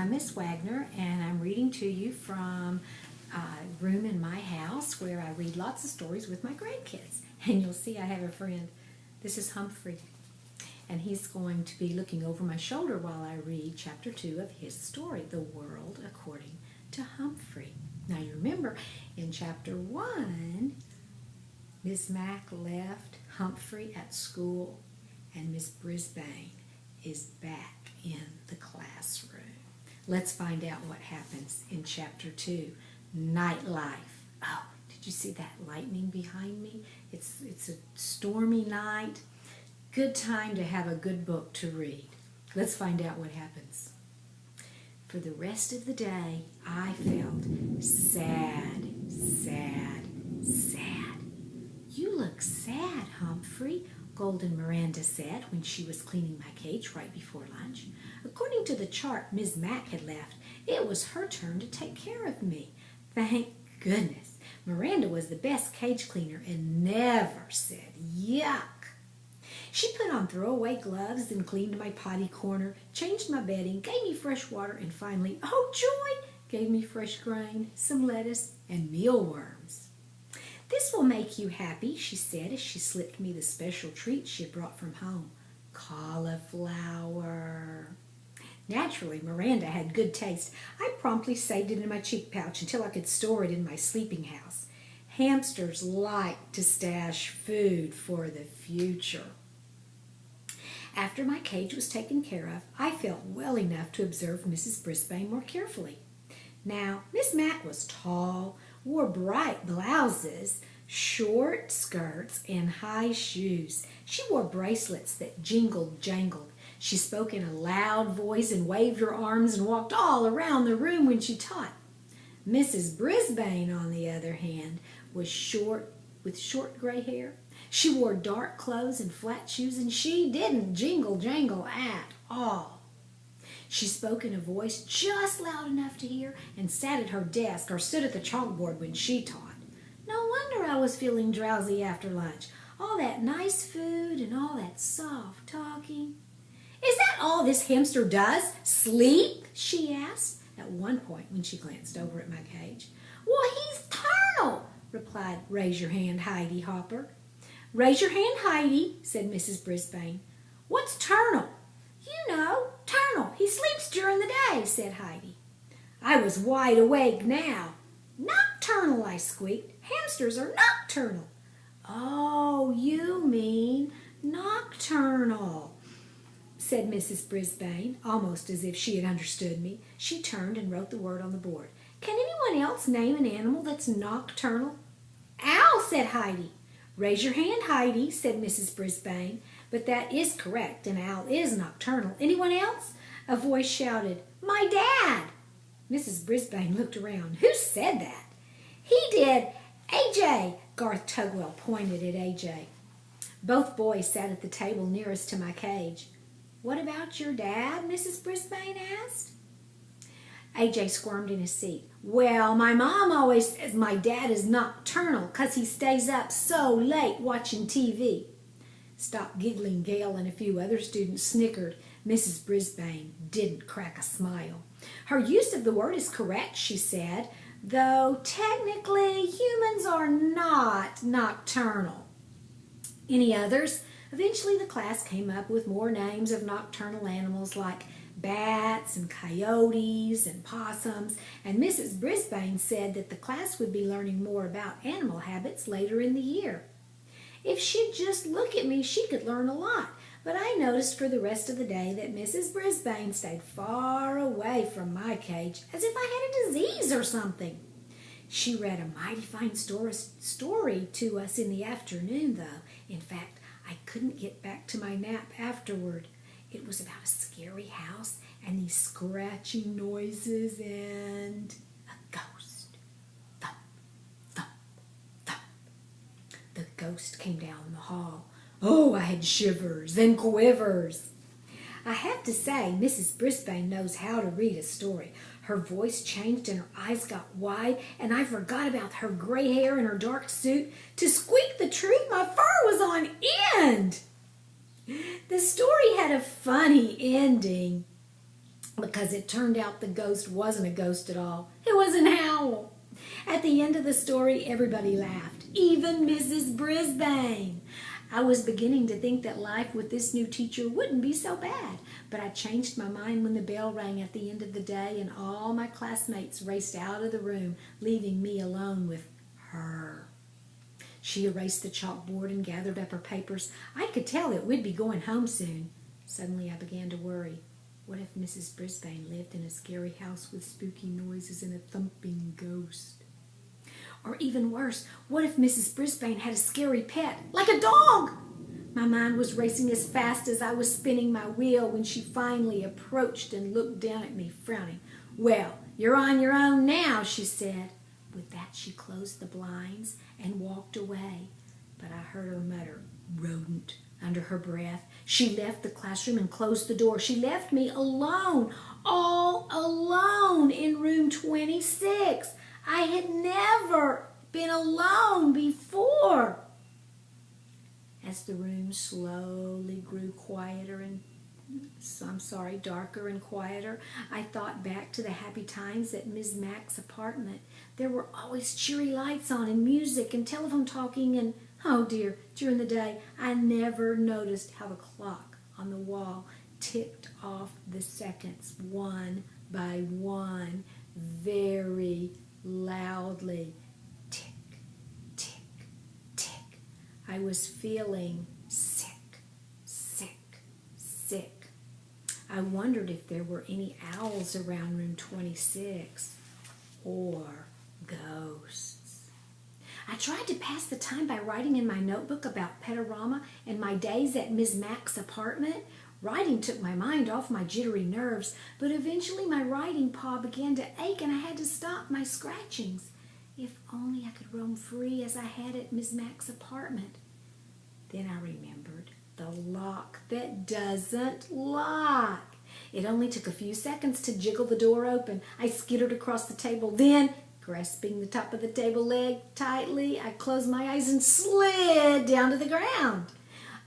I'm Miss Wagner, and I'm reading to you from a room in my house where I read lots of stories with my grandkids. And you'll see I have a friend. This is Humphrey, and he's going to be looking over my shoulder while I read Chapter 2 of his story, The World According to Humphrey. Now you remember, in Chapter 1, Miss Mack left Humphrey at school, and Miss Brisbane is back in the classroom. Let's find out what happens in Chapter 2, Nightlife. Oh, did you see that lightning behind me? It's a stormy night. Good time to have a good book to read. Let's find out what happens. For the rest of the day, I felt sad, sad, sad. You look sad, Humphrey, Golden Miranda said when she was cleaning my cage right before lunch. According to the chart Ms. Mack had left, it was her turn to take care of me. Thank goodness. Miranda was the best cage cleaner and never said yuck. She put on throwaway gloves and cleaned my potty corner, changed my bedding, gave me fresh water, and finally, oh joy, gave me fresh grain, some lettuce, and mealworms. This will make you happy, she said as she slipped me the special treat she had brought from home. Cauliflower. Naturally, Miranda had good taste. I promptly saved it in my cheek pouch until I could store it in my sleeping house. Hamsters like to stash food for the future. After my cage was taken care of, I felt well enough to observe Mrs. Brisbane more carefully. Now, Miss Mack was tall, wore bright blouses, short skirts, and high shoes. She wore bracelets that jingled-jangled. She spoke in a loud voice and waved her arms and walked all around the room when she taught. Mrs. Brisbane, on the other hand, was short with short gray hair. She wore dark clothes and flat shoes, and she didn't jingle-jangle at all. She spoke in a voice just loud enough to hear and sat at her desk or stood at the chalkboard when she taught. No wonder I was feeling drowsy after lunch. All that nice food and all that soft talking. Is that all this hamster does? Sleep? She asked at one point when she glanced over at my cage. Well, he's turnal, replied Raise Your Hand Heidi Hopper. Raise your hand, Heidi, said Mrs. Brisbane. What's turnal? You know, turnal. He sleeps during the day, said Heidi. I was wide awake now. Nocturnal, I squeaked. Hamsters are nocturnal. Oh, you mean nocturnal, said Mrs. Brisbane, almost as if she had understood me. She turned and wrote the word on the board. Can anyone else name an animal that's nocturnal? Owl, said Heidi. Raise your hand, Heidi, said Mrs. Brisbane. But that is correct. An owl is nocturnal. Anyone else? A voice shouted, My dad. Mrs. Brisbane looked around. Who said that? He did. AJ. Garth Tugwell pointed at AJ. Both boys sat at the table nearest to my cage. What about your dad? Mrs. Brisbane asked. AJ squirmed in his seat. Well, my mom always says my dad is nocturnal because he stays up so late watching TV. Stop giggling, Gail and a few other students snickered. Mrs. Brisbane didn't crack a smile. Her use of the word is correct, she said, though technically humans are not nocturnal. Any others? Eventually the class came up with more names of nocturnal animals like bats and coyotes and possums, and Mrs. Brisbane said that the class would be learning more about animal habits later in the year. If she'd just look at me, she could learn a lot, but I noticed for the rest of the day that Mrs. Brisbane stayed far away from my cage, as if I had a disease or something. She read a mighty fine story to us in the afternoon, though. In fact, I couldn't get back to my nap afterward. It was about a scary house and these scratching noises and a ghost. Thump, thump, thump. The ghost came down the hall. Oh, I had shivers and quivers. I have to say, Mrs. Brisbane knows how to read a story. Her voice changed and her eyes got wide, and I forgot about her gray hair and her dark suit. To squeak the truth, my fur was on end. The story had a funny ending. because it turned out the ghost wasn't a ghost at all. It was an owl. At the end of the story, everybody laughed, even Mrs. Brisbane. I was beginning to think that life with this new teacher wouldn't be so bad, but I changed my mind when the bell rang at the end of the day and all my classmates raced out of the room, leaving me alone with her. She erased the chalkboard and gathered up her papers. I could tell that we'd be going home soon. Suddenly I began to worry. What if Mrs. Brisbane lived in a scary house with spooky noises and a thumping ghost? Or even worse, what if Mrs. Brisbane had a scary pet, like a dog? My mind was racing as fast as I was spinning my wheel when she finally approached and looked down at me, frowning. "Well, you're on your own now," she said. With that, she closed the blinds and walked away. But I heard her mutter, "Rodent," under her breath. She left the classroom and closed the door. She left me alone, all alone in room 26. I had never been alone before. As the room slowly grew darker and quieter, I thought back to the happy times at Ms. Mack's apartment. There were always cheery lights on and music and telephone talking and, oh dear, during the day, I never noticed how the clock on the wall ticked off the seconds one by one, very loudly. Tick, tick, tick. I was feeling sick, sick, sick. I wondered if there were any owls around room 26 or ghosts. I tried to pass the time by writing in my notebook about Petarama and my days at Ms. Mack's apartment. Writing took my mind off my jittery nerves, but eventually my writing paw began to ache and I had to stop my scratchings. If only I could roam free as I had at Ms. Mack's apartment. Then I remembered the lock that doesn't lock. It only took a few seconds to jiggle the door open. I skittered across the table. Then, grasping the top of the table leg tightly, I closed my eyes and slid down to the ground.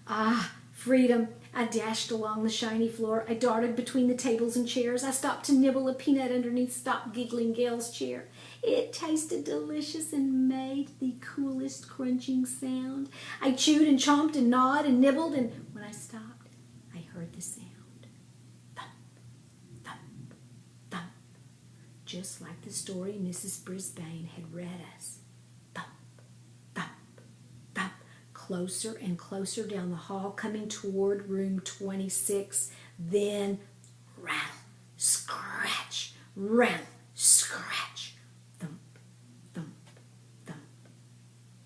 Ah, freedom. I dashed along the shiny floor. I darted between the tables and chairs. I stopped to nibble a peanut underneath Stop Giggling Gail's chair. It tasted delicious and made the coolest crunching sound. I chewed and chomped and gnawed and nibbled, and when I stopped, I heard the sound. Thump, thump, thump. Just like the story Mrs. Brisbane had read us. Thump, thump, thump. Closer and closer down the hall, coming toward room 26. Then rattle, scratch, rattle, scratch. Thump, thump, thump.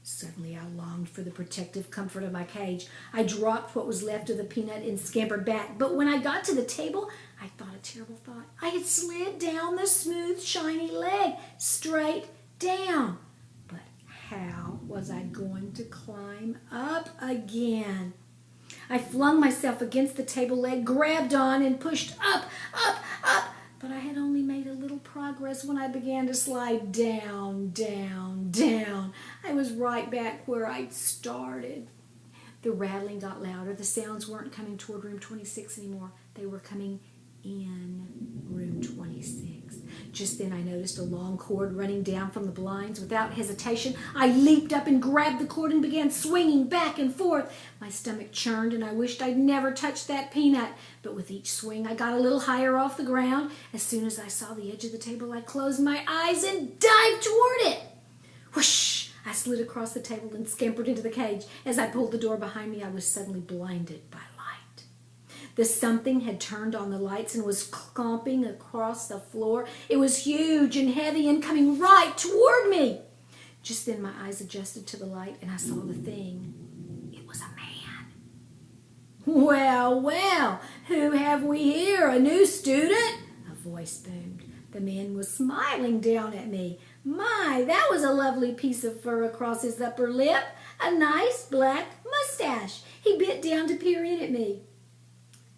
Suddenly I longed for the protective comfort of my cage. I dropped what was left of the peanut and scampered back. But when I got to the table, I thought a terrible thought. I had slid down the smooth, shiny leg, straight down. How was I going to climb up again? I flung myself against the table leg, grabbed on, and pushed up, up, up. But I had only made a little progress when I began to slide down, down, down. I was right back where I'd started. The rattling got louder. The sounds weren't coming toward room 26 anymore. They were coming in room 26. Just then I noticed a long cord running down from the blinds. Without hesitation, I leaped up and grabbed the cord and began swinging back and forth. My stomach churned and I wished I'd never touched that peanut. But with each swing, I got a little higher off the ground. As soon as I saw the edge of the table, I closed my eyes and dived toward it. Whoosh! I slid across the table and scampered into the cage. As I pulled the door behind me, I was suddenly blinded by light. The something had turned on the lights and was clomping across the floor. It was huge and heavy and coming right toward me. Just then my eyes adjusted to the light and I saw the thing. It was a man. "Well, well, who have we here? A new student?" a voice boomed. The man was smiling down at me. My, that was a lovely piece of fur across his upper lip. A nice black mustache. He bent down to peer in at me.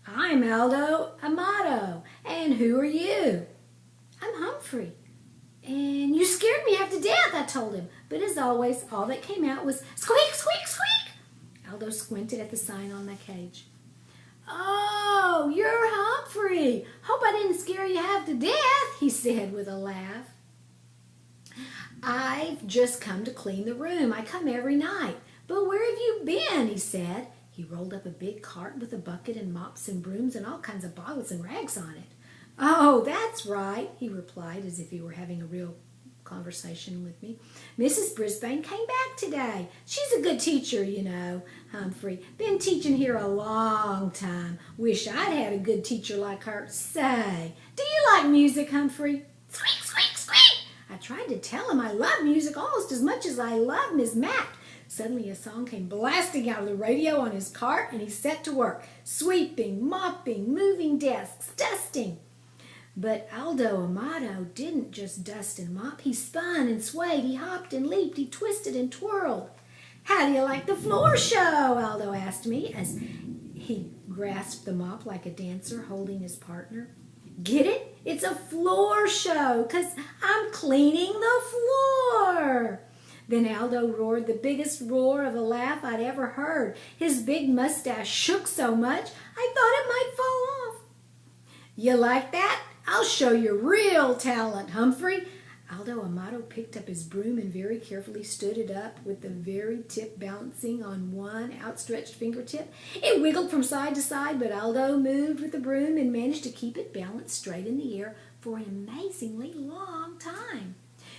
"I'm Aldo Amato, and who are you?" "I'm Humphrey." "And you scared me half to death," I told him. But as always, all that came out was squeak, squeak, squeak. Aldo squinted at the sign on my cage. "Oh, Oh, you're Humphrey. Hope I didn't scare you half to death, he said with a laugh. I've just come to clean the room. I come every night. But where have you been? He said. He rolled up a big cart with a bucket and mops and brooms and all kinds of bottles and rags on it. Oh, that's right, he replied as if he were having a real conversation with me. Mrs. Brisbane came back today. She's a good teacher, you know, Humphrey. Been teaching here a long time. Wish I'd had a good teacher like her. Say, do you like music, Humphrey? Squeak, squeak, squeak. I tried to tell him I love music almost as much as I love Miss Mac. Suddenly a song came blasting out of the radio on his cart, and he set to work, sweeping, mopping, moving desks, dusting. But Aldo Amato didn't just dust and mop. He spun and swayed, he hopped and leaped, he twisted and twirled. How do you like the floor show? Aldo asked me as he grasped the mop like a dancer holding his partner. Get it? It's a floor show, 'cause I'm cleaning the floor. Then Aldo roared the biggest roar of a laugh I'd ever heard. His big mustache shook so much I thought it might fall off. You like that? I'll show you real talent, Humphrey. Aldo Amato picked up his broom and very carefully stood it up with the very tip balancing on one outstretched fingertip. It wiggled from side to side, but Aldo moved with the broom and managed to keep it balanced straight in the air for an amazingly long time.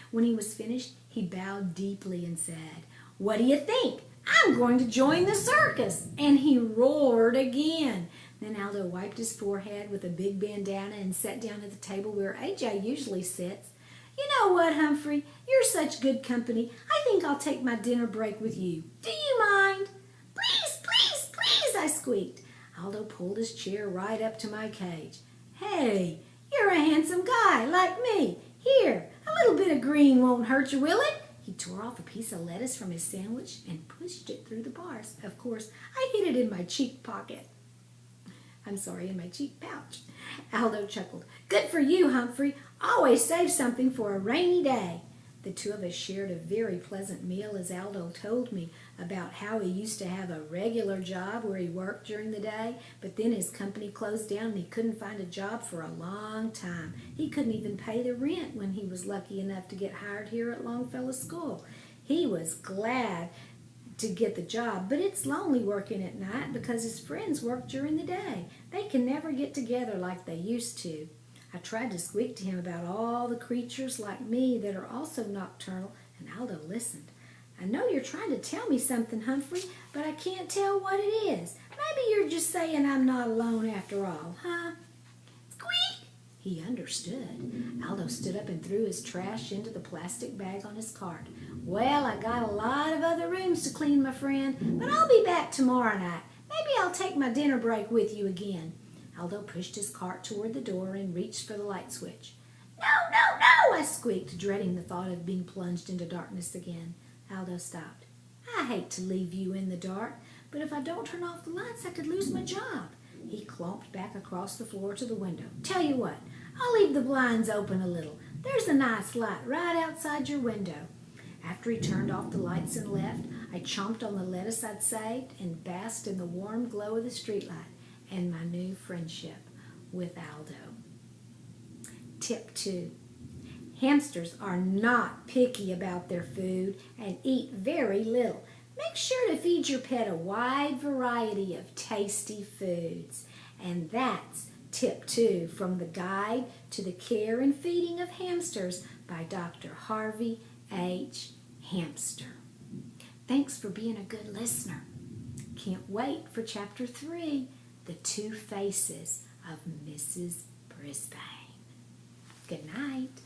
When he was finished, he bowed deeply and said, "What do you think? I'm going to join the circus." And he roared again. Then Aldo wiped his forehead with a big bandana and sat down at the table where AJ usually sits. You know what, Humphrey? You're such good company. I think I'll take my dinner break with you. Do you mind? Please, please, please, I squeaked. Aldo pulled his chair right up to my cage. Hey, you're a handsome guy like me. Here, a little bit of green won't hurt you, will it? He tore off a piece of lettuce from his sandwich and pushed it through the bars. Of course, I hid it in my cheek pocket. In my cheek pouch. Aldo chuckled. Good for you, Humphrey. Always save something for a rainy day. The two of us shared a very pleasant meal as Aldo told me about how he used to have a regular job where he worked during the day, but then his company closed down and he couldn't find a job for a long time. He couldn't even pay the rent when he was lucky enough to get hired here at Longfellow School. He was glad to get the job, but it's lonely working at night because his friends work during the day. They can never get together like they used to. I tried to squeak to him about all the creatures like me that are also nocturnal, and Aldo listened. I know you're trying to tell me something, Humphrey, but I can't tell what it is. Maybe you're just saying I'm not alone after all, huh? Squeak! He understood. Aldo stood up and threw his trash into the plastic bag on his cart. Well, I got a lot of other rooms to clean, my friend, but I'll be back tomorrow night. Maybe I'll take my dinner break with you again. Aldo pushed his cart toward the door and reached for the light switch. No, no, no, I squeaked, dreading the thought of being plunged into darkness again. Aldo stopped. I hate to leave you in the dark, but if I don't turn off the lights, I could lose my job. He clomped back across the floor to the window. Tell you what, I'll leave the blinds open a little. There's a nice light right outside your window. After he turned off the lights and left, I chomped on the lettuce I'd saved and basked in the warm glow of the streetlight and my new friendship with Aldo. Tip 2. Hamsters are not picky about their food and eat very little. Make sure to feed your pet a wide variety of tasty foods. And that's Tip 2 from the Guide to the Care and Feeding of Hamsters by Dr. Harvey H. Hamster. Thanks for being a good listener. Can't wait for Chapter 3, The Two Faces of Mrs. Brisbane. Good night.